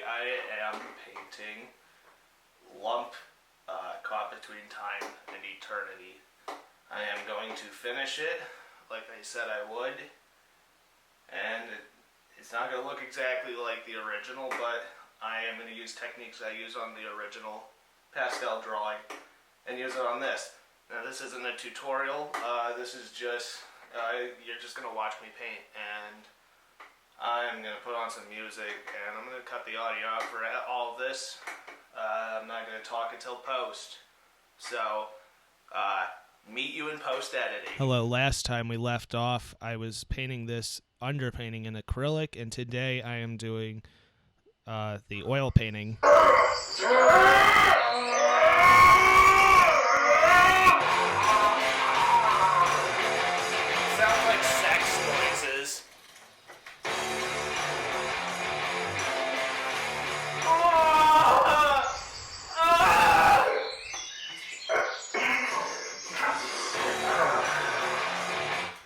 I am painting Lump Caught Between Time and Eternity. I am going to finish it like I said I would, and it's not going to look exactly like the original, but I am going to use techniques I use on the original pastel drawing and use it on this. Now this isn't a tutorial, this is just, you're just going to watch me paint, and I'm going to put on some music, and I'm going to cut the audio out for all of this. I'm not going to talk until post, so meet you in post editing. Hello, last time we left off, I was painting this underpainting in acrylic, and today I am doing the oil painting. Sounds like sex noises.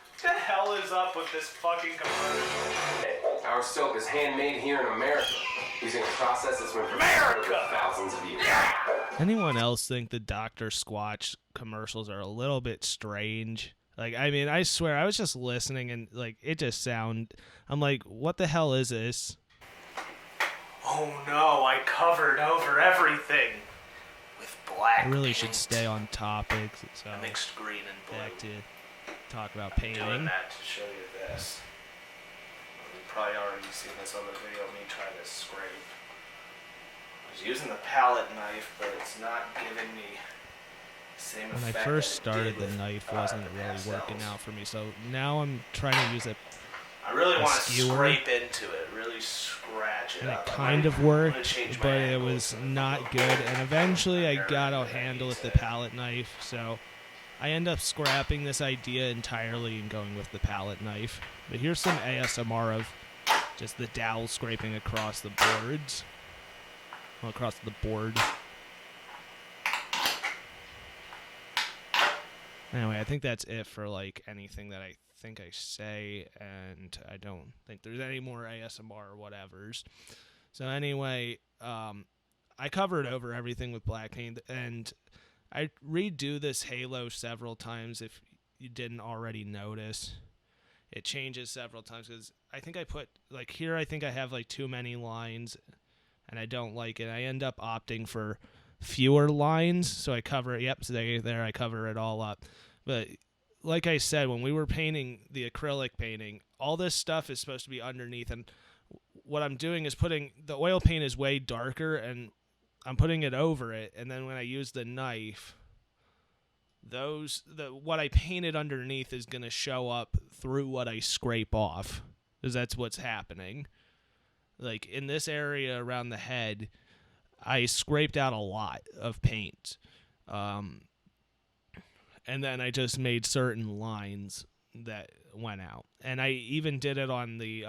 What the hell is up with this fucking commercial? Our soap is handmade here in America, using a process that's been perfected for thousands of years. Anyone else think the Dr. Squatch commercials are a little bit strange? Like, I mean, I swear, I was just listening and, like, it just I'm like, what the hell is this? Oh no, I covered over everything with black I really paint. should stay on topic, so I mixed green and blue. back to talk about I'm doing painting. that to show you this. You've probably already seen this other video of me trying to scrape. I was using the palette knife, but it's not giving me the same When I effect first that it started, did the with, knife wasn't the really pastels. working out for me, so now I'm trying to use it, I really a want to skewer. scrape into it, really scratch it and it up. kind of I'm gonna worked, change my but it angles was and not look good, and eventually I better got a than handle with the it. palette knife, so I end up scrapping this idea entirely and going with the palette knife. But here's some ASMR of just the dowel scraping across the boards. Well, across the board. Anyway, I think that's it for, like, anything that I think I say, and I don't think there's any more ASMR or whatevers. So anyway, I covered over everything with black paint, and I redo this halo several times if you didn't already notice. It changes several times because I think I put, like, here I think I have, like, too many lines, and I don't like it. I end up opting for fewer lines, so I cover it. Yep, so there I cover it all up. But like I said, when we were painting the acrylic painting, all this stuff is supposed to be underneath, and what I'm doing is putting the oil paint is way darker, and I'm putting it over it, and then when I use the knife, what I painted underneath is going to show up through what I scrape off, because that's what's happening. Like, in this area around the head, I scraped out a lot of paint, and then I just made certain lines that went out. And I even did it on the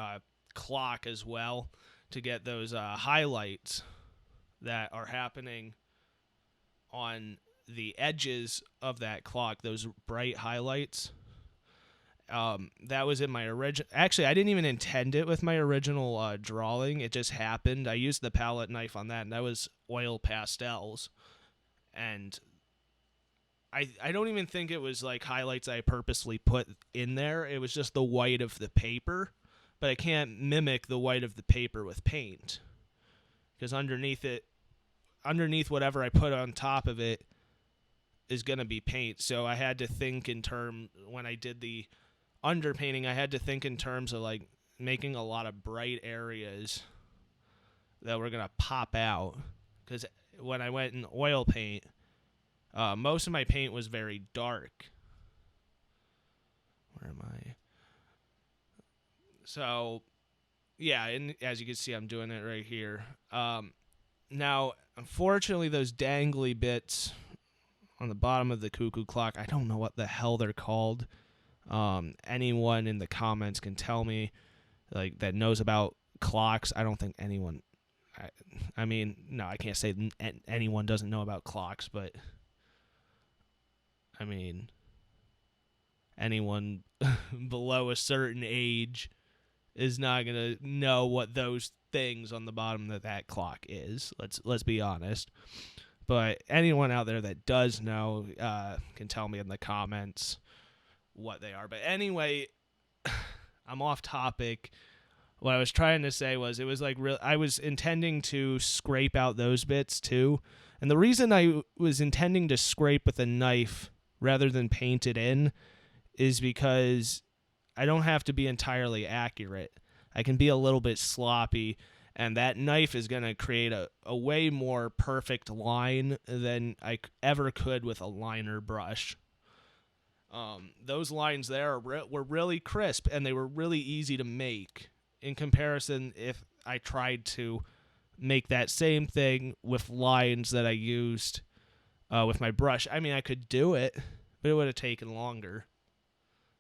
clock as well to get those highlights that are happening on the edges of that clock, those bright highlights. That was in my original... Actually, I didn't even intend it with my original drawing. It just happened. I used the palette knife on that, and that was oil pastels. And I don't even think it was like highlights I purposely put in there. It was just the white of the paper. But I can't mimic the white of the paper with paint, because underneath whatever I put on top of it is going to be paint. So I had to think when I did the underpainting, I had to think in terms of, like, making a lot of bright areas that were going to pop out. Because when I went in oil paint, most of my paint was very dark. Where am I? So, yeah, and as you can see, I'm doing it right here. Now, unfortunately, those dangly bits on the bottom of the cuckoo clock, I don't know what the hell they're called. Anyone in the comments can tell me, like, that knows about clocks. I don't think anyone... I mean, no, I can't say anyone doesn't know about clocks, but... I mean, anyone below a certain age is not going to know what those things on the bottom that clock is. Let's be honest. But anyone out there that does know can tell me in the comments what they are. But anyway, I'm off topic. What I was trying to say was it was like I was intending to scrape out those bits too. And the reason I was intending to scrape with a knife rather than paint it in is because I don't have to be entirely accurate. I can be a little bit sloppy, and that knife is going to create a way more perfect line than I ever could with a liner brush. Those lines there were really crisp, and they were really easy to make in comparison if I tried to make that same thing with lines that I used with my brush. I mean, I could do it, but it would have taken longer.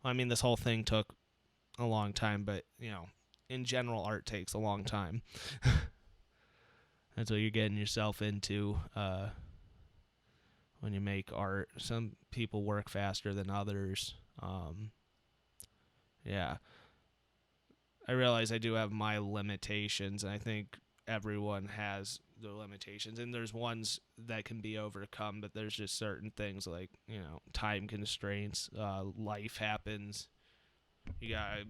I mean, this whole thing took a long time, but, you know, in general, art takes a long time. That's what you're getting yourself into when you make art. Some people work faster than others. Yeah. I realize I do have my limitations, and I think everyone has their limitations, and there's ones that can be overcome, but there's just certain things like, you know, time constraints, life happens, you gotta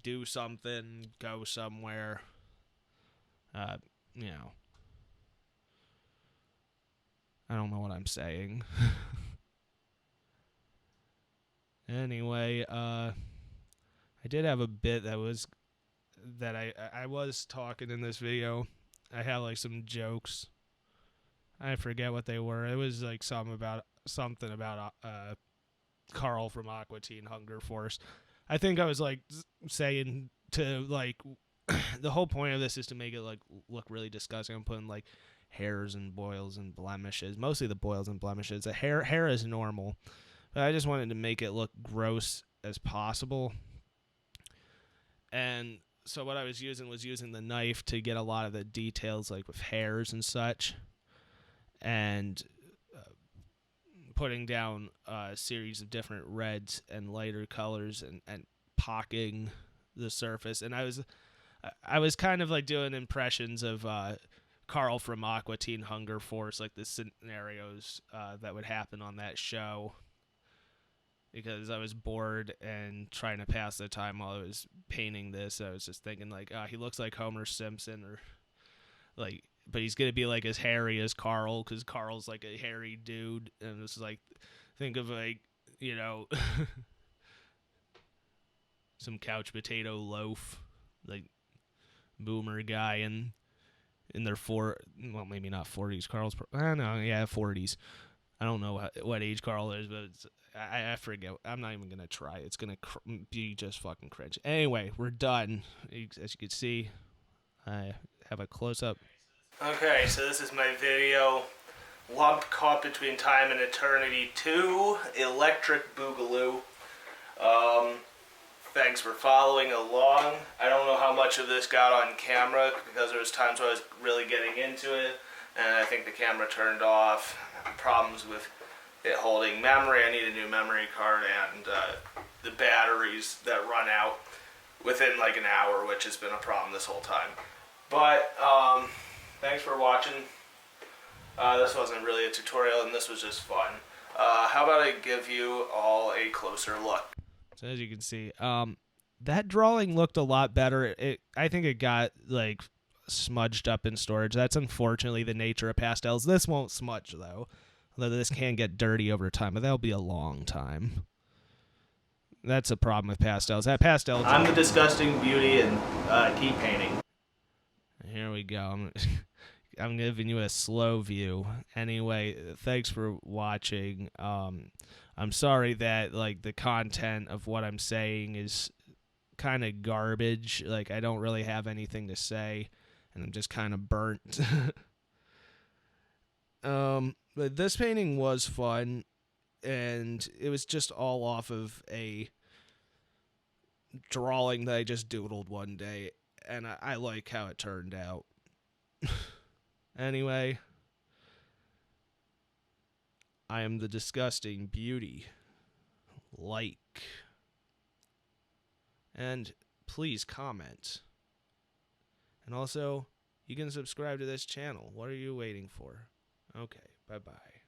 do something, go somewhere, you know, I don't know what I'm saying. Anyway, I did have a bit that I was talking in this video. I had like some jokes. I forget what they were. It was like something about Carl from Aqua Teen Hunger Force. I think I was like saying to like the whole point of this is to make it like look really disgusting. I'm putting like hairs and boils and blemishes, mostly the boils and blemishes. The hair is normal, but I just wanted to make it look gross as possible. And so what I was using the knife to get a lot of the details, like with hairs and such, and putting down a series of different reds and lighter colors and pocking the surface. And I was kind of like doing impressions of Carl from Aqua Teen Hunger Force, like the scenarios that would happen on that show, because I was bored and trying to pass the time while I was painting this. I was just thinking like, he looks like Homer Simpson, or like, but he's gonna be like as hairy as Carl, because Carl's like a hairy dude. And this is like, think of like, you know, some couch potato loaf, like boomer guy in their well, maybe not 40s. Carl's, I don't know, yeah, 40s. I don't know what age Carl is, but I forget. I'm not even going to try. It's going to be just fucking cringe. Anyway, we're done. As you can see, I have a close-up. Okay, so this is my video. Lump Caught Between Time and Eternity 2, Electric Boogaloo. Thanks for following along. I don't know how much of this got on camera, because there was times where I was really getting into it, and I think the camera turned off. Problems with it holding memory. I need a new memory card, and the batteries that run out within like an hour, which has been a problem this whole time. But thanks for watching. This wasn't really a tutorial, and this was just fun. How about I give you all a closer look? So as you can see, that drawing looked a lot better. I think it got like smudged up in storage. That's unfortunately the nature of pastels. This won't smudge though, although this can get dirty over time, but that'll be a long time. That's a problem with pastels. That pastel. I'm the disgusting beauty and keep painting. Here we go. I'm giving you a slow view. Anyway, thanks for watching. I'm sorry that like the content of what I'm saying is kind of garbage. Like I don't really have anything to say, and I'm just kind of burnt. But this painting was fun, and it was just all off of a drawing that I just doodled one day, and I like how it turned out. Anyway, I am the disgusting beauty. Like. And please comment. And also, you can subscribe to this channel. What are you waiting for? Okay, bye-bye.